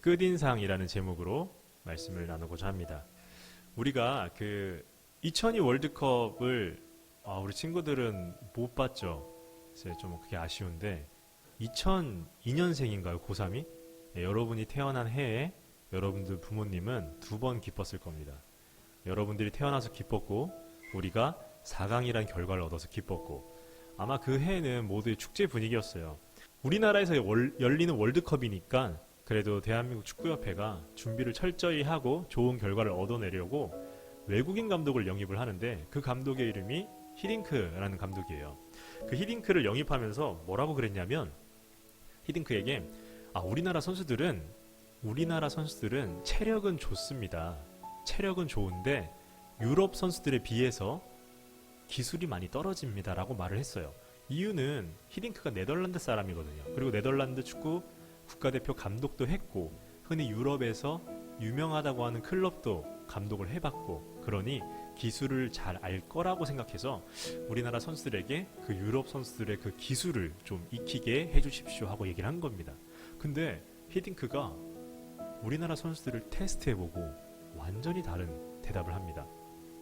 끝인상이라는 제목으로 말씀을 나누고자 합니다. 우리가 2002 월드컵을 우리 친구들은 못 봤죠. 그래서 좀 그게 아쉬운데 2002년생인가요? 고3이? 여러분이 태어난 해에 여러분들 부모님은 2번 기뻤을 겁니다. 여러분들이 태어나서 기뻤고 우리가 4강이란 결과를 얻어서 기뻤고 아마 그 해에는 모두의 축제 분위기였어요. 우리나라에서 열리는 월드컵이니까 그래도 대한민국 축구협회가 준비를 철저히 하고 좋은 결과를 얻어내려고 외국인 감독을 영입을 하는데 그 감독의 이름이 히딩크라는 감독이에요. 그 히딩크를 영입하면서 뭐라고 그랬냐면 히딩크에게 우리나라 선수들은 체력은 좋습니다. 체력은 좋은데 유럽 선수들에 비해서 기술이 많이 떨어집니다 라고 말을 했어요. 이유는 히딩크가 네덜란드 사람이거든요. 그리고 네덜란드 축구 국가대표 감독도 했고 흔히 유럽에서 유명하다고 하는 클럽도 감독을 해봤고 그러니 기술을 잘 알 거라고 생각해서 우리나라 선수들에게 그 유럽 선수들의 그 기술을 좀 익히게 해주십시오 하고 얘기를 한 겁니다. 근데 히딩크가 우리나라 선수들을 테스트해보고 완전히 다른 대답을 합니다.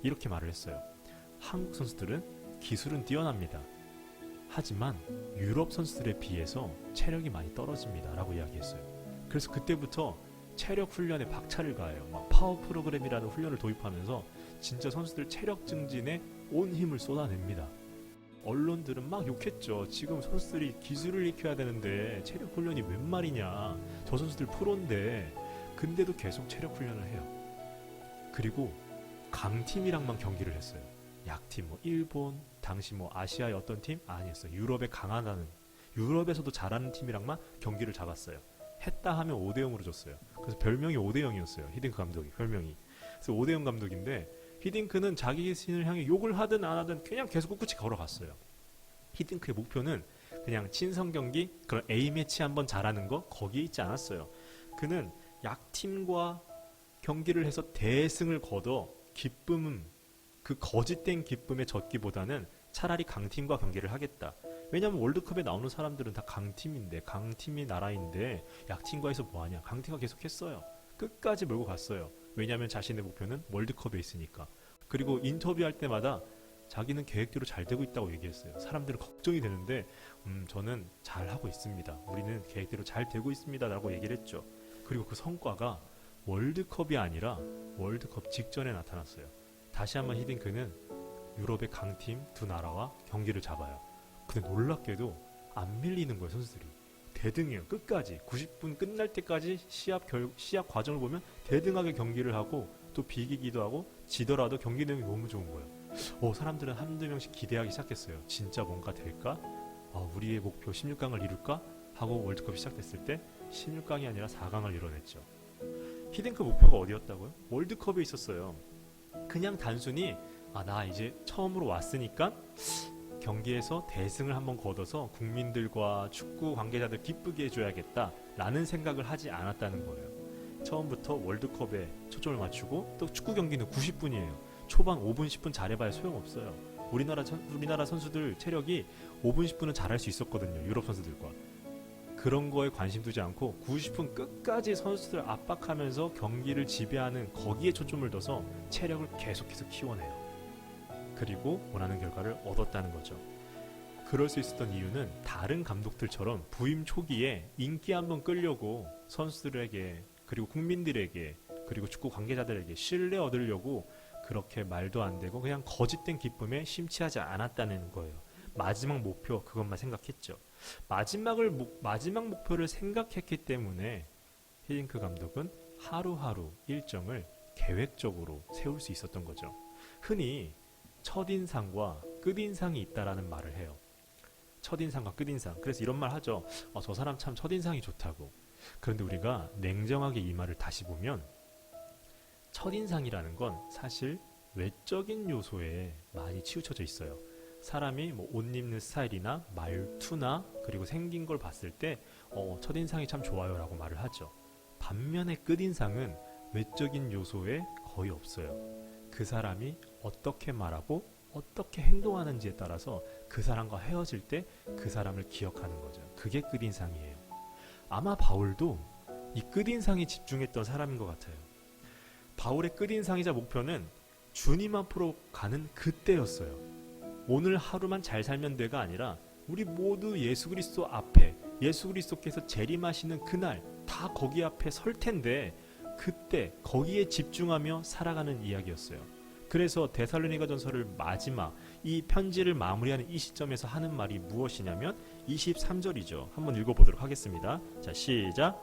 이렇게 말을 했어요. 한국 선수들은 기술은 뛰어납니다. 하지만 유럽 선수들에 비해서 체력이 많이 떨어집니다 라고 이야기했어요. 그래서 그때부터 체력 훈련에 박차를 가해요. 막 파워 프로그램이라는 훈련을 도입하면서 진짜 선수들 체력 증진에 온 힘을 쏟아냅니다. 언론들은 막 욕했죠. 지금 선수들이 기술을 익혀야 되는데 체력 훈련이 웬 말이냐. 저 선수들 프로인데 근데도 계속 체력 훈련을 해요. 그리고 강팀이랑만 경기를 했어요. 약팀, 일본, 당시 아시아의 어떤 팀? 아니었어요. 유럽에 강하다는, 유럽에서도 잘하는 팀이랑만 경기를 잡았어요. 했다 하면 5대0으로 졌어요. 그래서 별명이 5대0이었어요. 히딩크 감독이, 별명이. 그래서 5대0 감독인데, 히딩크는 자기 자신을 향해 욕을 하든 안 하든 그냥 계속 꿋꿋이 걸어갔어요. 히딩크의 목표는 그냥 친선 경기, 그런 A매치 한번 잘하는 거, 거기에 있지 않았어요. 그는 약팀과 경기를 해서 대승을 거둬 그 거짓된 기쁨에 젖기보다는 차라리 강팀과 경기를 하겠다. 왜냐하면 월드컵에 나오는 사람들은 다 강팀인데, 강팀이 나라인데 약팀과에서 뭐하냐. 강팀과 계속 했어요. 끝까지 몰고 갔어요. 왜냐하면 자신의 목표는 월드컵에 있으니까. 그리고 인터뷰할 때마다 자기는 계획대로 잘 되고 있다고 얘기했어요. 사람들은 걱정이 되는데 저는 잘하고 있습니다. 우리는 계획대로 잘 되고 있습니다 라고 얘기를 했죠. 그리고 그 성과가 월드컵이 아니라 월드컵 직전에 나타났어요. 다시 한번 히딩크는 유럽의 강팀 2나라와 경기를 잡아요. 근데 놀랍게도 안 밀리는 거예요. 선수들이 대등해요. 끝까지 90분 끝날 때까지 시합 과정을 보면 대등하게 경기를 하고 또 비기기도 하고 지더라도 경기 내용이 너무 좋은 거예요. 사람들은 한두 명씩 기대하기 시작했어요. 진짜 뭔가 될까? 우리의 목표 16강을 이룰까? 하고 월드컵이 시작됐을 때 16강이 아니라 4강을 이뤄냈죠. 히딩크 목표가 어디였다고요? 월드컵에 있었어요. 그냥 단순히 나 이제 처음으로 왔으니까 경기에서 대승을 한번 거둬서 국민들과 축구 관계자들 기쁘게 해줘야겠다 라는 생각을 하지 않았다는 거예요. 처음부터 월드컵에 초점을 맞추고 또 축구 경기는 90분이에요. 초반 5분 10분 잘해봐야 소용없어요. 우리나라 선수들 체력이 5분 10분은 잘할 수 있었거든요. 유럽 선수들과. 그런 거에 관심 두지 않고 90분 끝까지 선수들 압박하면서 경기를 지배하는 거기에 초점을 둬서 체력을 계속해서 키워내요. 그리고 원하는 결과를 얻었다는 거죠. 그럴 수 있었던 이유는 다른 감독들처럼 부임 초기에 인기 한번 끌려고 선수들에게 그리고 국민들에게 그리고 축구 관계자들에게 신뢰 얻으려고 그렇게 말도 안 되고 그냥 거짓된 기쁨에 심취하지 않았다는 거예요. 마지막 목표 그것만 생각했죠. 마지막 목표를 생각했기 때문에 히딩크 감독은 하루하루 일정을 계획적으로 세울 수 있었던 거죠. 흔히 첫인상과 끝인상이 있다라는 말을 해요. 첫인상과 끝인상. 그래서 이런 말 하죠. 저 사람 참 첫인상이 좋다고. 그런데 우리가 냉정하게 이 말을 다시 보면 첫인상이라는 건 사실 외적인 요소에 많이 치우쳐져 있어요. 사람이 옷 입는 스타일이나 말투나 그리고 생긴 걸 봤을 때 첫인상이 참 좋아요 라고 말을 하죠. 반면에 끝인상은 외적인 요소에 거의 없어요. 그 사람이 어떻게 말하고 어떻게 행동하는지에 따라서 그 사람과 헤어질 때 그 사람을 기억하는 거죠. 그게 끝인상이에요. 아마 바울도 이 끝인상에 집중했던 사람인 것 같아요. 바울의 끝인상이자 목표는 주님 앞으로 가는 그때였어요. 오늘 하루만 잘 살면 돼가 아니라 우리 모두 예수 그리스도 앞에, 예수 그리스도께서 재림하시는 그날 다 거기 앞에 설 텐데 그때 거기에 집중하며 살아가는 이야기였어요. 그래서 데살로니가전서를 마지막 이 편지를 마무리하는 이 시점에서 하는 말이 무엇이냐면 23절이죠. 한번 읽어보도록 하겠습니다. 자, 시작.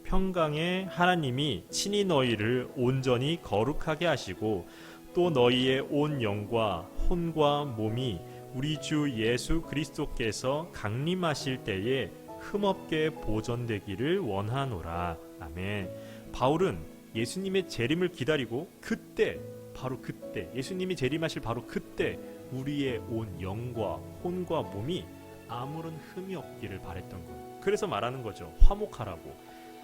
평강의 하나님이 친히 너희를 온전히 거룩하게 하시고 또 너희의 온 영과 혼과 몸이 우리 주 예수 그리스도께서 강림하실 때에 흠없게 보존되기를 원하노라. 아멘. 바울은 예수님의 재림을 기다리고 그때, 바로 그때, 예수님이 재림하실 바로 그때 우리의 온 영과 혼과 몸이 아무런 흠이 없기를 바랬던 거예요. 그래서 말하는 거죠. 화목하라고.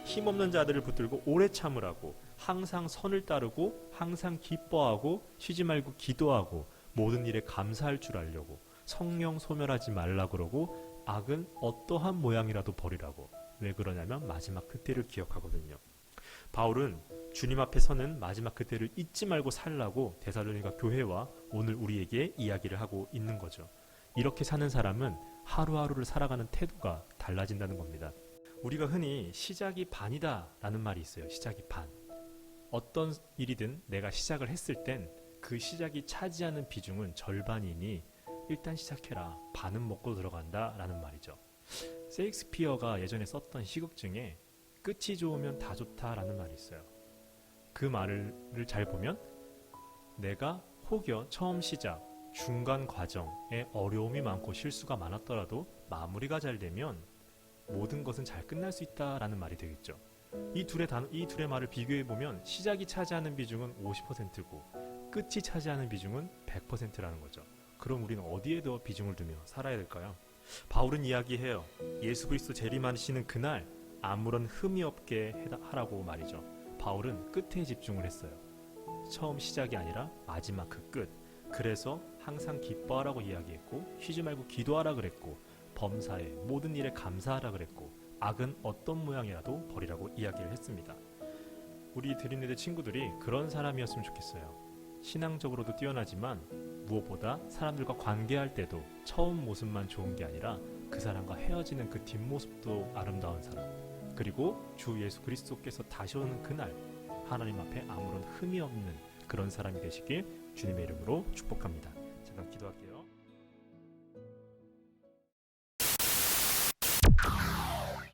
힘없는 자들을 붙들고 오래 참으라고, 항상 선을 따르고 항상 기뻐하고 쉬지 말고 기도하고 모든 일에 감사할 줄 알려고, 성령 소멸하지 말라 그러고 악은 어떠한 모양이라도 버리라고. 왜 그러냐면 마지막 그때를 기억하거든요. 바울은 주님 앞에 서는 마지막 그때를 잊지 말고 살라고 데살로니가 교회와 오늘 우리에게 이야기를 하고 있는 거죠. 이렇게 사는 사람은 하루하루를 살아가는 태도가 달라진다는 겁니다. 우리가 흔히 시작이 반이다 라는 말이 있어요. 시작이 반. 어떤 일이든 내가 시작을 했을 땐 그 시작이 차지하는 비중은 절반이니 일단 시작해라. 반은 먹고 들어간다 라는 말이죠. 셰익스피어가 예전에 썼던 시극 중에 끝이 좋으면 다 좋다 라는 말이 있어요. 그 말을 잘 보면 내가 혹여 처음 시작, 중간 과정에 어려움이 많고 실수가 많았더라도 마무리가 잘 되면 모든 것은 잘 끝날 수 있다라는 말이 되겠죠. 이 둘의 말을 비교해보면 시작이 차지하는 비중은 50%고 끝이 차지하는 비중은 100%라는 거죠. 그럼 우리는 어디에 더 비중을 두며 살아야 될까요? 바울은 이야기해요. 예수 그리스도 재림하시는 그날 아무런 흠이 없게 하라고 말이죠. 바울은 끝에 집중을 했어요. 처음 시작이 아니라 마지막 그 끝. 그래서 항상 기뻐하라고 이야기했고 쉬지 말고 기도하라 그랬고 범사에 모든 일에 감사하라 그랬고 악은 어떤 모양이라도 버리라고 이야기를 했습니다. 우리 드림네드 친구들이 그런 사람이었으면 좋겠어요. 신앙적으로도 뛰어나지만 무엇보다 사람들과 관계할 때도 처음 모습만 좋은 게 아니라 그 사람과 헤어지는 그 뒷모습도 아름다운 사람, 그리고 주 예수 그리스도께서 다시 오는 그날 하나님 앞에 아무런 흠이 없는 그런 사람이 되시길 주님의 이름으로 축복합니다. 잠깐 기도할게요.